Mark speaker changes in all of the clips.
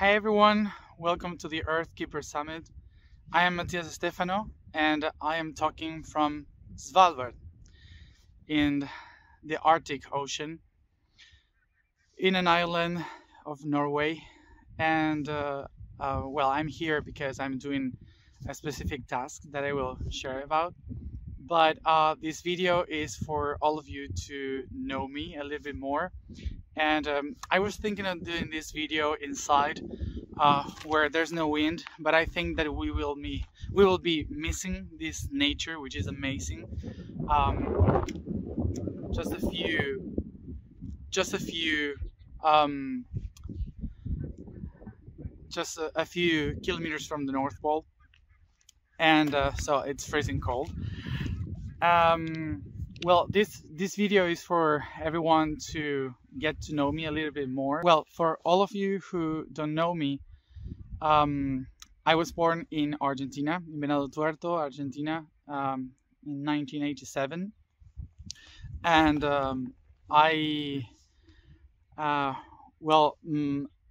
Speaker 1: Hi everyone, welcome to the Earth Keeper Summit. I am Matías Stefano and I am talking from Svalbard in the Arctic Ocean in an island of Norway. And well, I'm here because I'm doing a specific task that I will share about. But this video is for all of you to know me a little bit more. And I was thinking of doing this video inside where there's no wind, but I think that we will be missing this nature, which is amazing. Just a few kilometers from the North Pole, and so it's freezing cold. Well, this video is for everyone to get to know me a little bit more. Well, for all of you who don't know me, I was born in Argentina, in Venado Tuerto, Argentina, in 1987. And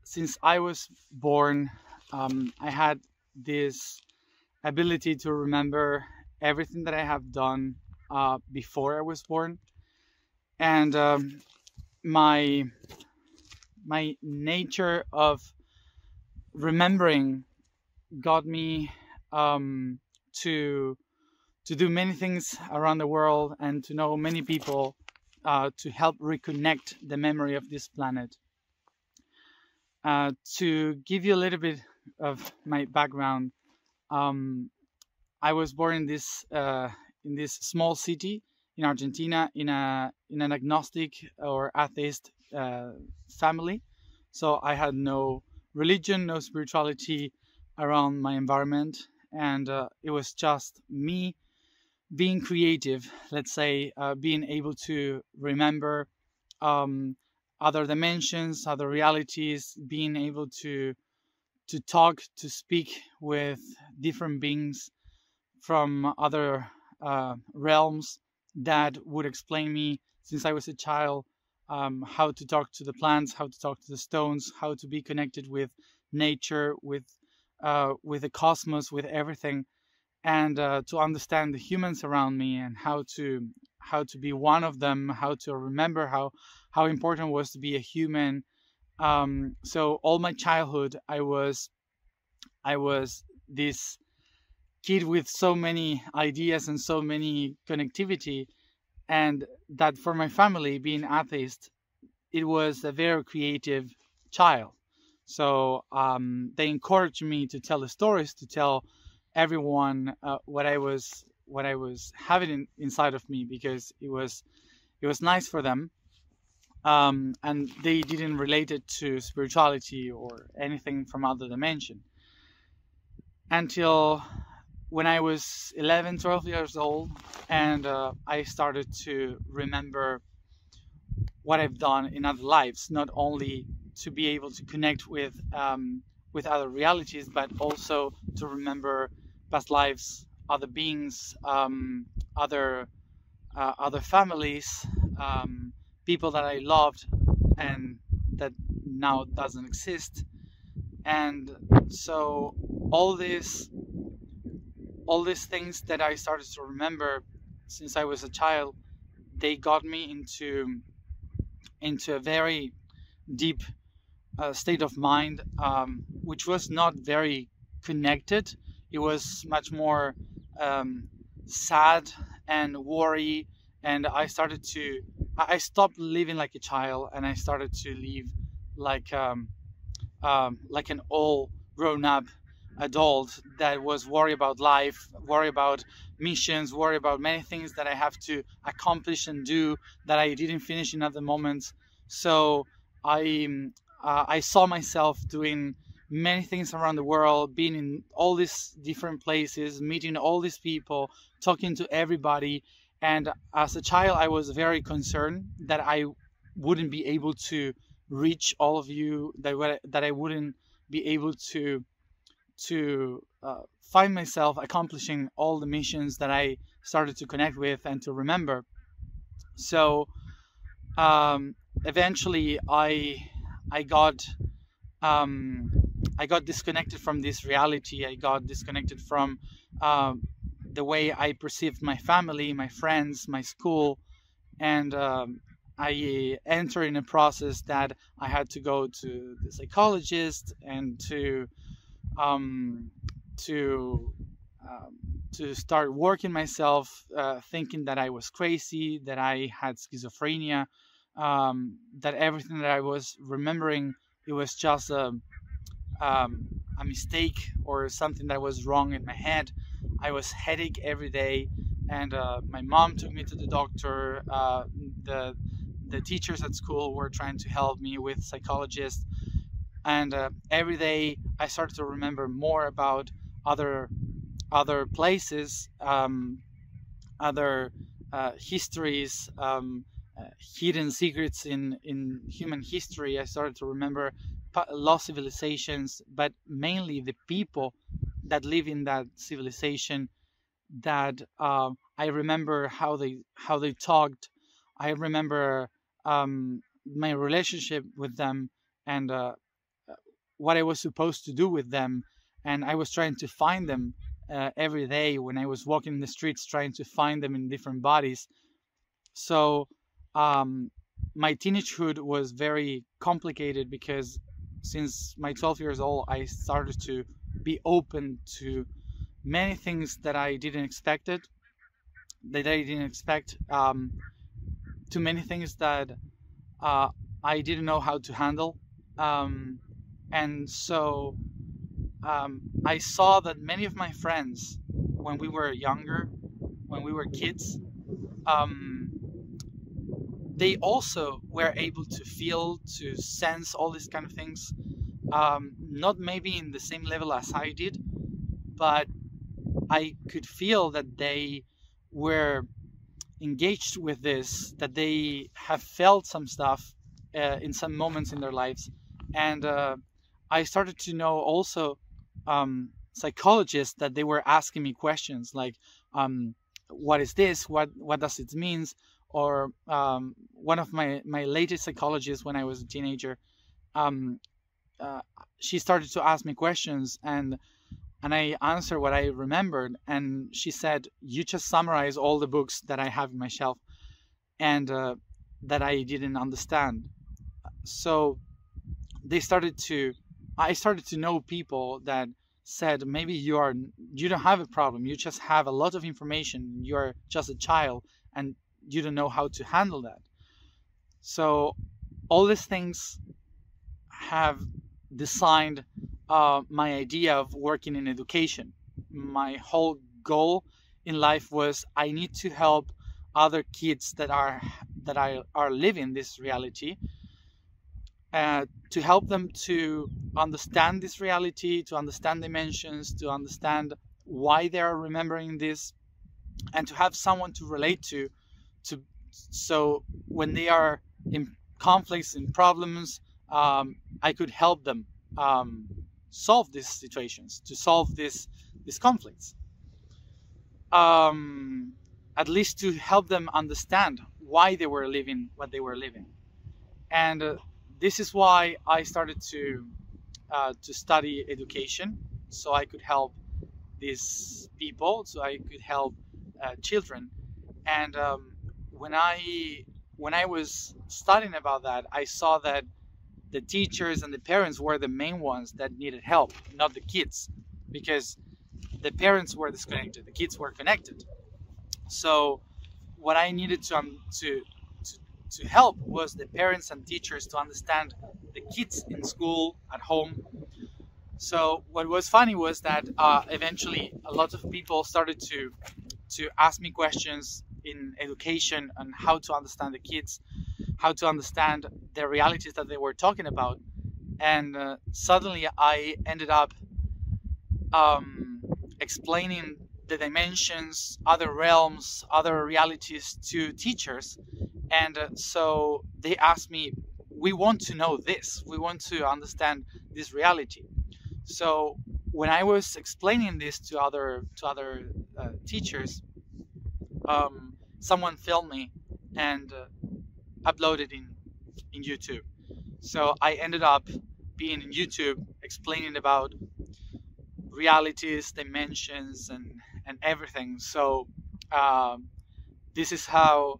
Speaker 1: since I was born, I had this ability to remember everything that I have done before I was born, and my nature of remembering got me to do many things around the world and to know many people to help reconnect the memory of this planet. To give you a little bit of my background, I was born in this small city in Argentina in an agnostic or atheist family. So I had no religion, no spirituality around my environment, and it was just me being creative, let's say, being able to remember other dimensions, other realities, being able to talk, to speak with different beings from other realms that would explain me, since I was a child, how to talk to the plants, how to talk to the stones, how to be connected with nature, with the cosmos, with everything, and to understand the humans around me and how to be one of them, how to remember how important it was to be a human. So all my childhood, I was this kid with so many ideas and so many connectivity, and that for my family, being atheist, it was a very creative child. So they encouraged me to tell the stories, to tell everyone what I was having inside of me, because it was nice for them, and they didn't relate it to spirituality or anything from other dimension until when I was 11, 12 years old, and I started to remember what I've done in other lives, not only to be able to connect with other realities, but also to remember past lives, other beings, other families, people that I loved and that now doesn't exist. And so all these things that I started to remember since I was a child, they got me into a very deep state of mind, which was not very connected. It was much more sad and worry, and I stopped living like a child, and I started to live like an old grown-up adult that was worried about life, worried about missions, worried about many things that I have to accomplish and do that I didn't finish in other moments. So I saw myself doing many things around the world, being in all these different places, meeting all these people, talking to everybody. And as a child, I was very concerned that I wouldn't be able to reach all of you, that I wouldn't be able to find myself accomplishing all the missions that I started to connect with and to remember. So eventually I got I got disconnected from this reality. I got disconnected from the way I perceived my family, my friends, my school, and I entered in a process that I had to go to the psychologist and um, to to start working myself, thinking that I was crazy, that I had schizophrenia, that everything that I was remembering, it was just a mistake or something that was wrong in my head. I was headache every day, and my mom took me to the doctor. The teachers at school were trying to help me with psychologists, and every day I started to remember more about other places, other histories, hidden secrets in human history. I started to remember lost civilizations, but mainly the people that live in that civilization. That I remember how they talked. I remember my relationship with them, and what I was supposed to do with them. And I was trying to find them every day when I was walking the streets, trying to find them in different bodies. So my teenagehood was very complicated because since my 12 years old, I started to be open to many things that I didn't expect. To many things that I didn't know how to handle. And so I saw that many of my friends, when we were younger, when we were kids, they also were able to feel, to sense all these kind of things. Not maybe in the same level as I did, but I could feel that they were engaged with this, that they have felt some stuff in some moments in their lives. And I started to know also psychologists that they were asking me questions like, what is this? What does it mean? Or one of my latest psychologists when I was a teenager, she started to ask me questions, and I answered what I remembered. And she said, you just summarize all the books that I have in my shelf and that I didn't understand. So I started to know people that said, maybe you don't have a problem, you just have a lot of information, you're just a child and you don't know how to handle that. So all these things have designed my idea of working in education. My whole goal in life was I need to help other kids that are living this reality, to help them to understand this reality, to understand dimensions, to understand why they are remembering this, and to have someone to relate to so when they are in conflicts, in problems, I could help them solve these situations, to solve these conflicts. At least to help them understand why they were living what they were living. And this is why I started to study education, so I could help these people, so I could help children. And when I was studying about that, I saw that the teachers and the parents were the main ones that needed help, not the kids, because the parents were disconnected, the kids were connected. So what I needed to help was the parents and teachers to understand the kids in school, at home. So what was funny was that eventually a lot of people started to ask me questions in education on how to understand the kids, how to understand the realities that they were talking about. And suddenly I ended up explaining the dimensions, other realms, other realities to teachers. And so they asked me, we want to know this, we want to understand this reality. So when I was explaining this to other teachers, someone filmed me and uploaded in YouTube. So I ended up being in YouTube explaining about realities, dimensions, and everything. So this is how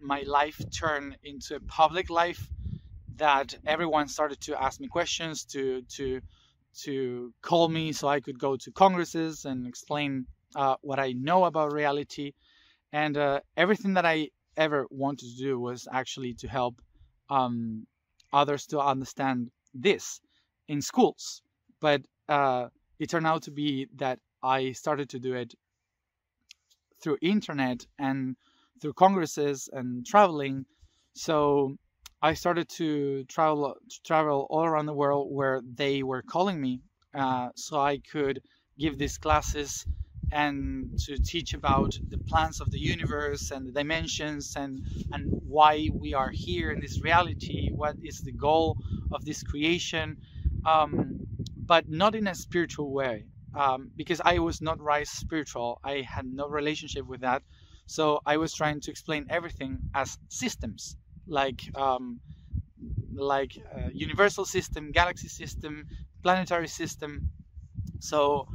Speaker 1: my life turned into a public life, that everyone started to ask me questions, to call me so I could go to congresses and explain what I know about reality. And everything that I ever wanted to do was actually to help others to understand this in schools. But it turned out to be that I started to do it through internet and through congresses and traveling. So I started to travel all around the world where they were calling me, so I could give these classes and to teach about the plans of the universe and the dimensions and why we are here in this reality, what is the goal of this creation, but not in a spiritual way, because I was not raised spiritual. I had no relationship with that. So I was trying to explain everything as systems, like universal system, galaxy system, planetary system. So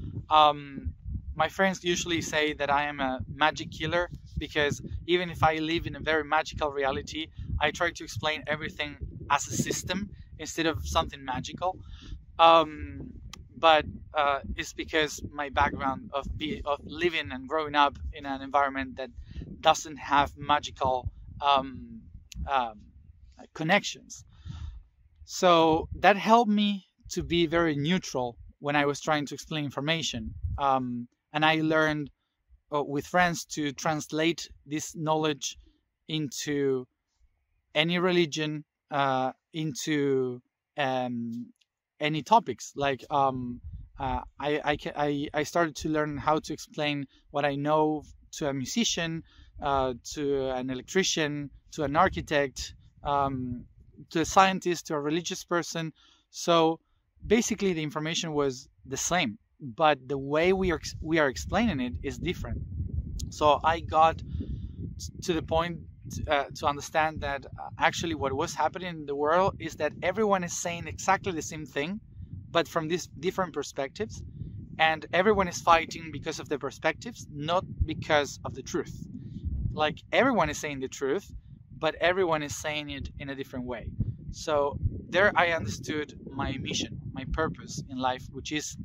Speaker 1: my friends usually say that I am a magic killer, because even if I live in a very magical reality, I try to explain everything as a system instead of something magical. But it's because my background of living and growing up in an environment that doesn't have magical connections. So that helped me to be very neutral when I was trying to explain information. And I learned with friends to translate this knowledge into any religion, into any topics. Like I started to learn how to explain what I know to a musician, to an electrician, to an architect, to a scientist, to a religious person. So basically the information was the same, but the way we are explaining it is different. So I got to the point to understand that actually what was happening in the world is that everyone is saying exactly the same thing, but from these different perspectives, and everyone is fighting because of the perspectives, not because of the truth. Like, everyone is saying the truth, but everyone is saying it in a different way. So there I understood my mission, my purpose in life, which is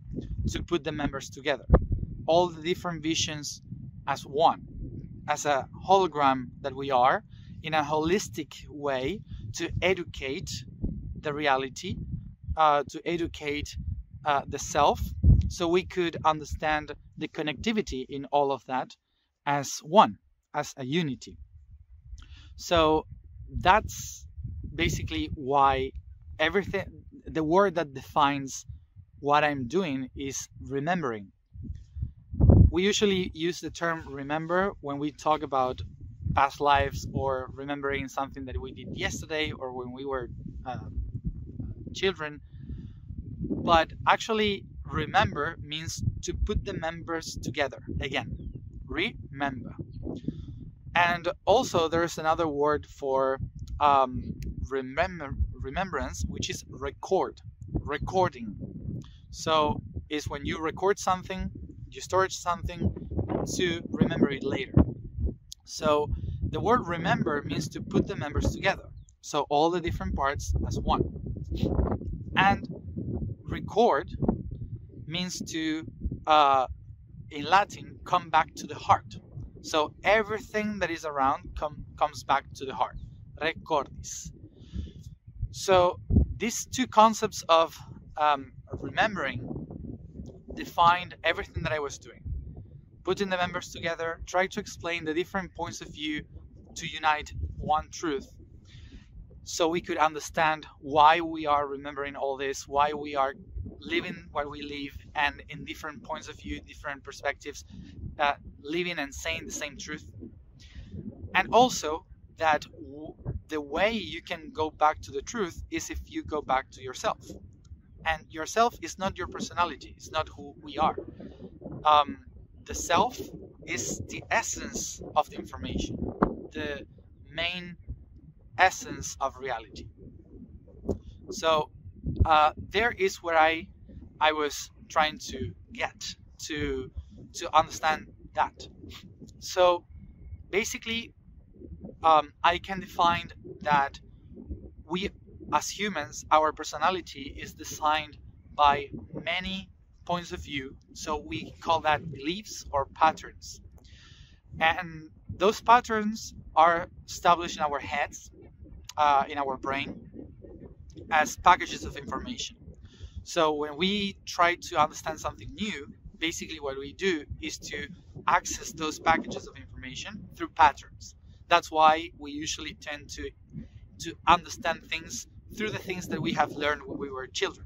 Speaker 1: to put the members together, all the different visions as one, as a hologram that we are, in a holistic way, to educate the reality, to educate the self, so we could understand the connectivity in all of that as one, as a unity. So that's basically why everything, the word that defines what I'm doing is remembering. We usually use the term remember when we talk about past lives, or remembering something that we did yesterday, or when we were children. But actually, remember means to put the members together again. Remember. And also there's another word for remembrance, which is recording. So it's when you record something, you store something to remember it later. So the word remember means to put the members together, so all the different parts as one. And record means to, in Latin, come back to the heart. So everything that is around comes back to the heart. Recordis. So these two concepts of remembering defined everything that I was doing. Putting the members together, try to explain the different points of view to unite one truth, so we could understand why we are remembering all this, why we are living what we live, and in different points of view, different perspectives, living and saying the same truth. And also that the way you can go back to the truth is if you go back to yourself. And yourself is not your personality, it's not who we are. The self is the essence of the information, the main essence of reality. So there is where I was trying to get to understand that. So basically, I can define that we as humans, our personality is designed by many points of view. So we call that beliefs or patterns. And those patterns are established in our heads, in our brain, as packages of information. So when we try to understand something new, basically what we do is to access those packages of information through patterns. That's why we usually tend to understand things through the things that we have learned when we were children.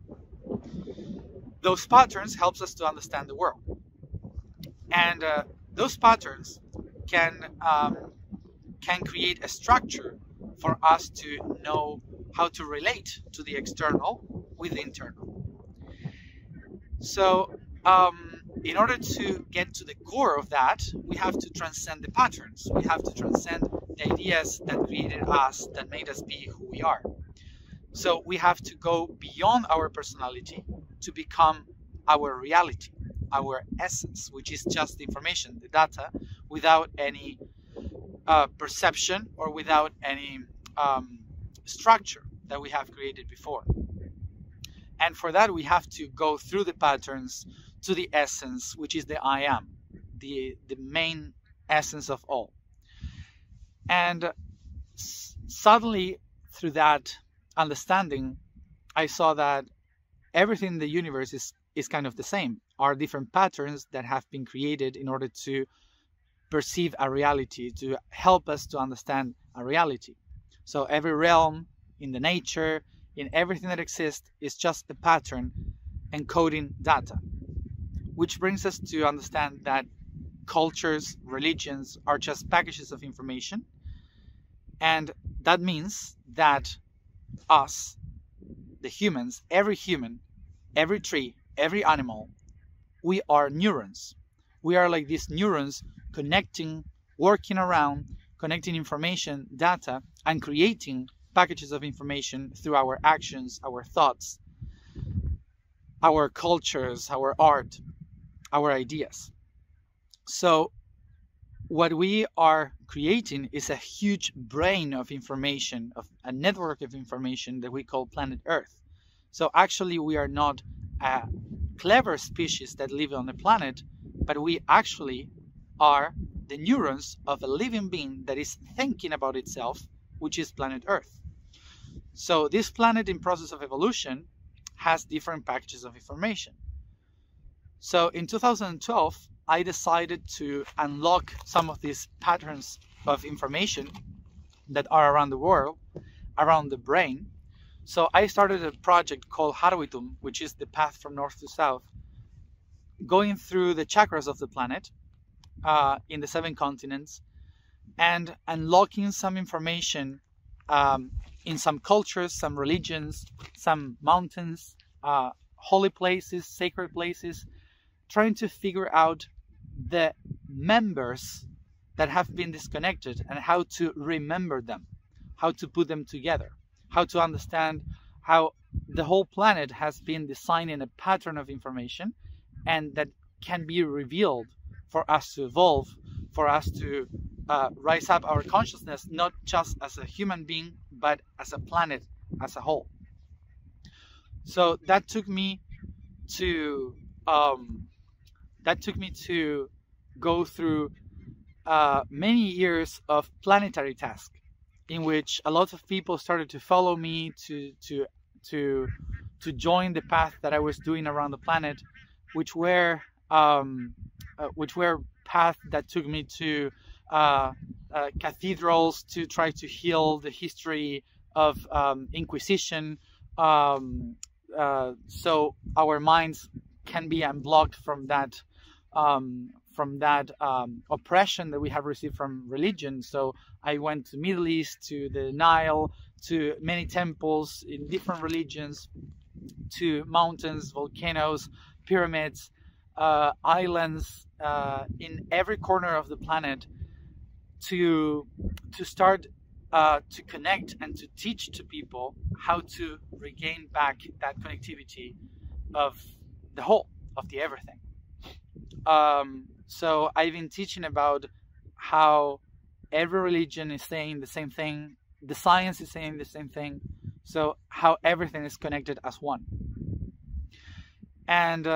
Speaker 1: Those patterns helps us to understand the world. And those patterns can create a structure for us to know how to relate to the external with the internal. So in order to get to the core of that, we have to transcend the patterns. We have to transcend the ideas that created us, that made us be who we are. So we have to go beyond our personality to become our reality, our essence, which is just the information, the data, without any perception or without any structure that we have created before. And for that, we have to go through the patterns to the essence, which is the I am, the main essence of all. And suddenly, through that understanding, I saw that everything in the universe is kind of the same. Are different patterns that have been created in order to perceive a reality, to help us to understand a reality. So every realm in the nature, in everything that exists, is just a pattern encoding data. Which brings us to understand that cultures, religions are just packages of information. And that means that us, the humans, every human, every tree, every animal, we are neurons. We are like these neurons connecting, working around, connecting information, data, and creating packages of information through our actions, our thoughts, our cultures, our art, our ideas. So what we are creating is a huge brain of information, of a network of information that we call planet Earth. So actually we are not a clever species that live on the planet, but we actually are the neurons of a living being that is thinking about itself, which is planet Earth. So this planet in process of evolution has different packages of information. So in 2012, I decided to unlock some of these patterns of information that are around the world, around the brain. So I started a project called Harwitum, which is the path from north to south, going through the chakras of the planet in the 7 continents and unlocking some information in some cultures, some religions, some mountains, holy places, sacred places, trying to figure out the members that have been disconnected and how to remember them, how to put them together, how to understand how the whole planet has been designed in a pattern of information and that can be revealed for us to evolve, for us to rise up our consciousness, not just as a human being, but as a planet as a whole. So that took me to go through many years of planetary task, in which a lot of people started to follow me to join the path that I was doing around the planet, which were paths that took me to cathedrals to try to heal the history of Inquisition, so our minds can be unblocked from that oppression that we have received from religion. So I went to Middle East, to the Nile, to many temples in different religions, to mountains, volcanoes, pyramids, islands, in every corner of the planet, to start to connect and to teach to people how to regain back that connectivity of the whole, of the everything. So I've been teaching about how every religion is saying the same thing, the science is saying the same thing, so how everything is connected as one. And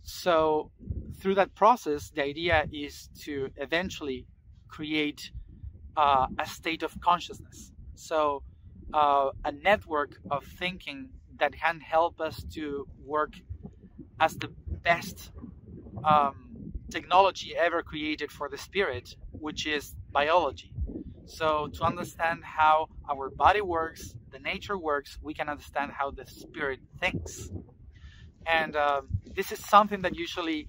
Speaker 1: so through that process, the idea is to eventually create a state of consciousness. So a network of thinking that can help us to work as the best technology ever created for the spirit, which is biology. So to understand how our body works, the nature works, we can understand how the spirit thinks. And this is something that usually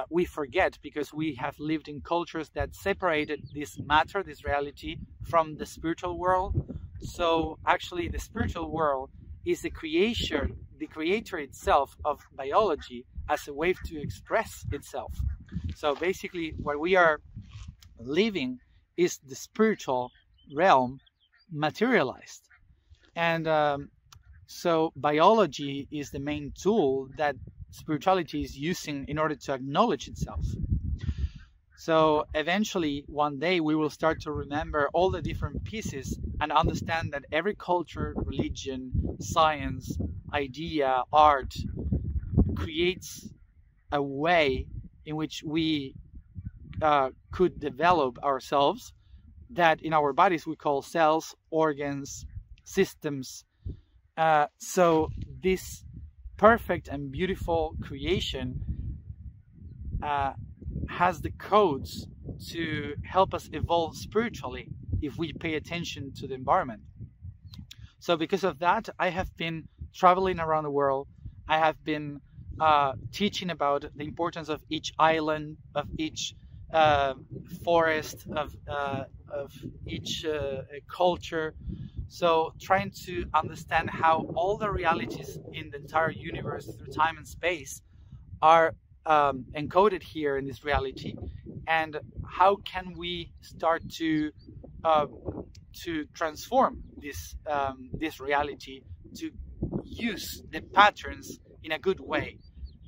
Speaker 1: we forget, because we have lived in cultures that separated this matter, this reality, from the spiritual world. So actually the spiritual world is the creator itself of biology as a way to express itself. So basically what we are living is the spiritual realm materialized. And so biology is the main tool that spirituality is using in order to acknowledge itself. So eventually, one day, we will start to remember all the different pieces and understand that every culture, religion, science, idea, art creates a way in which we could develop ourselves, that in our bodies we call cells, organs, systems. So this perfect and beautiful creation has the codes to help us evolve spiritually if we pay attention to the environment. So because of that, I have been traveling around the world. I have been teaching about the importance of each island, of each forest, of each culture. So trying to understand how all the realities in the entire universe through time and space are encoded here in this reality, and how can we start to transform this reality to use the patterns in a good way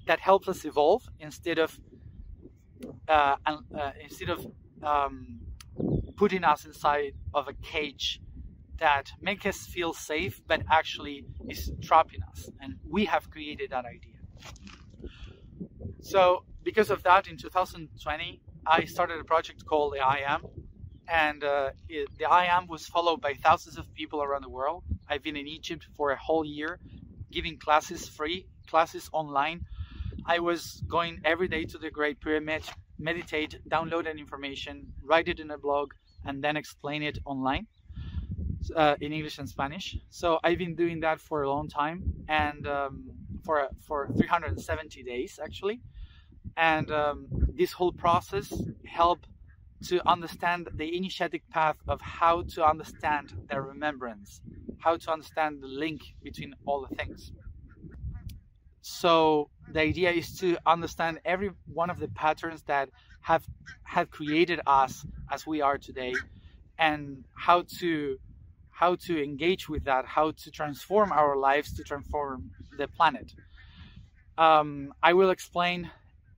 Speaker 1: that helps us evolve instead of putting us inside of a cage that makes us feel safe but actually is trapping us, and we have created that idea. So because of that, in 2020 I started a project called the I Am, and the I Am was followed by thousands of people around the world. I've been in Egypt for a whole year giving classes, free classes online. I was going every day to the Great Pyramid, meditate, download that information, write it in a blog, and then explain it online in English and Spanish. So I've been doing that for a long time, and for 370 days actually. And this whole process helped to understand the initiatic path of how to understand the remembrance, how to understand the link between all the things. So the idea is to understand every one of the patterns that have created us as we are today, and how to engage with that, how to transform our lives, to transform the planet. I will explain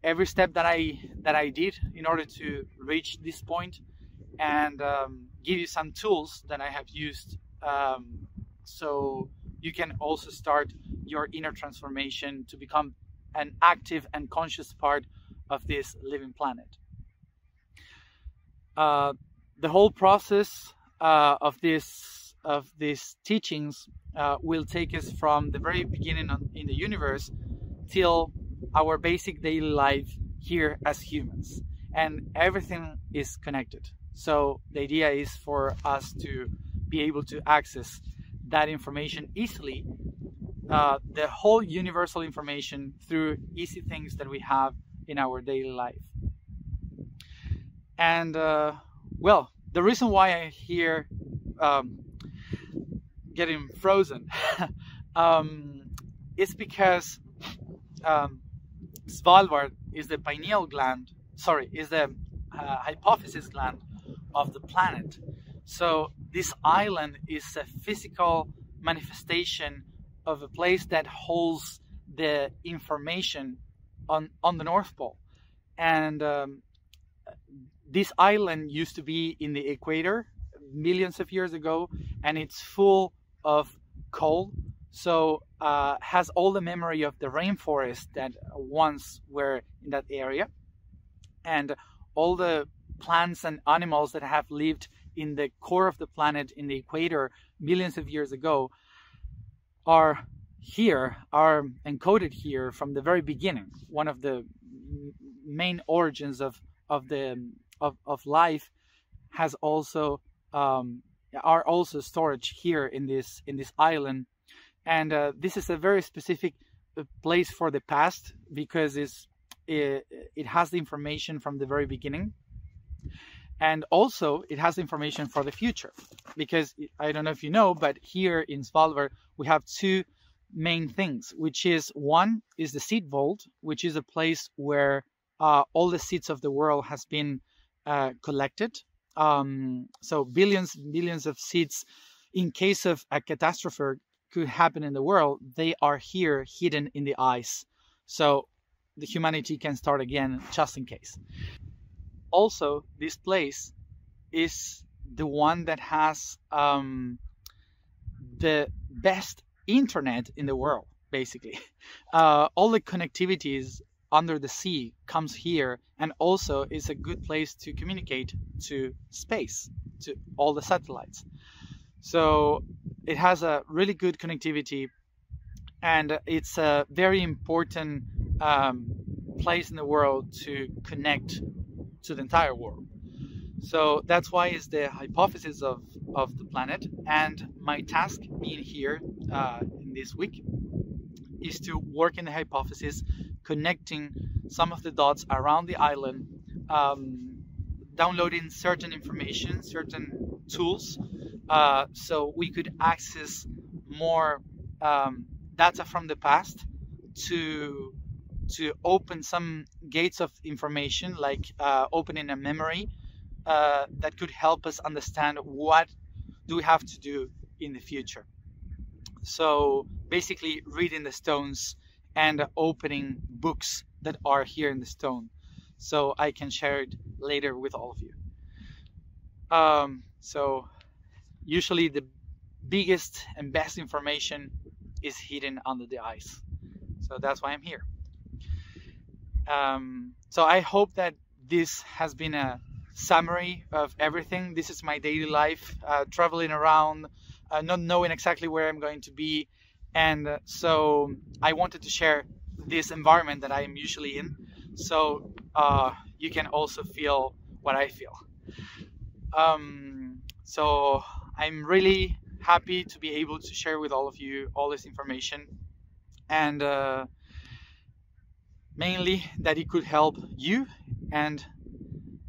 Speaker 1: every step that I did in order to reach this point, and give you some tools that I have used, so you can also start your inner transformation to become an active and conscious part of this living planet. The whole process of these teachings will take us from the very beginning in the universe till our basic daily life here as humans, and everything is connected. So the idea is for us to be able to access that information easily, the whole universal information, through easy things that we have in our daily life. And well, the reason why I'm here getting frozen is because Svalbard is the pineal gland, is the hypophysis gland of the planet. So this island is a physical manifestation of a place that holds the information on the North Pole. And this island used to be in the equator millions of years ago, and it's full of coal. So has all the memory of the rainforest that once were in that area, and all the plants and animals that have lived in the core of the planet in the equator millions of years ago are encoded here from the very beginning. One of the main origins of life has also are also storage here in this island. And this is a very specific place for the past, because it has the information from the very beginning. And also it has information for the future, because I don't know if you know, but here in Svalbard we have two main things, which is, one is the seed vault, which is a place where all the seeds of the world has been collected. So billions of seeds, in case of a catastrophe could happen in the world, they are here hidden in the ice, so the humanity can start again just in case. Also, this place is the one that has the best internet in the world, basically. All the connectivities under the sea comes here, and also is a good place to communicate to space, to all the satellites. So it has a really good connectivity, and it's a very important place in the world to connect to the entire world. So that's why it's the hypothesis of the planet. And my task being here in this week is to work in the hypothesis, connecting some of the dots around the island, downloading certain information, certain tools, so we could access more data from the past to open some gates of information, like opening a memory that could help us understand what do we have to do in the future. So basically reading the stones and opening books that are here in the stone, so I can share it later with all of you. So usually the biggest and best information is hidden under the ice. So that's why I'm here. So I hope that this has been a summary of everything. This is my daily life, traveling around, not knowing exactly where I'm going to be. And so I wanted to share this environment that I am usually in, so you can also feel what I feel. So I'm really happy to be able to share with all of you all this information, and mainly that it could help you and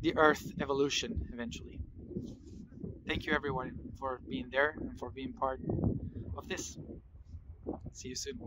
Speaker 1: the Earth evolution eventually. Thank you everyone for being there and for being part of this. See you soon.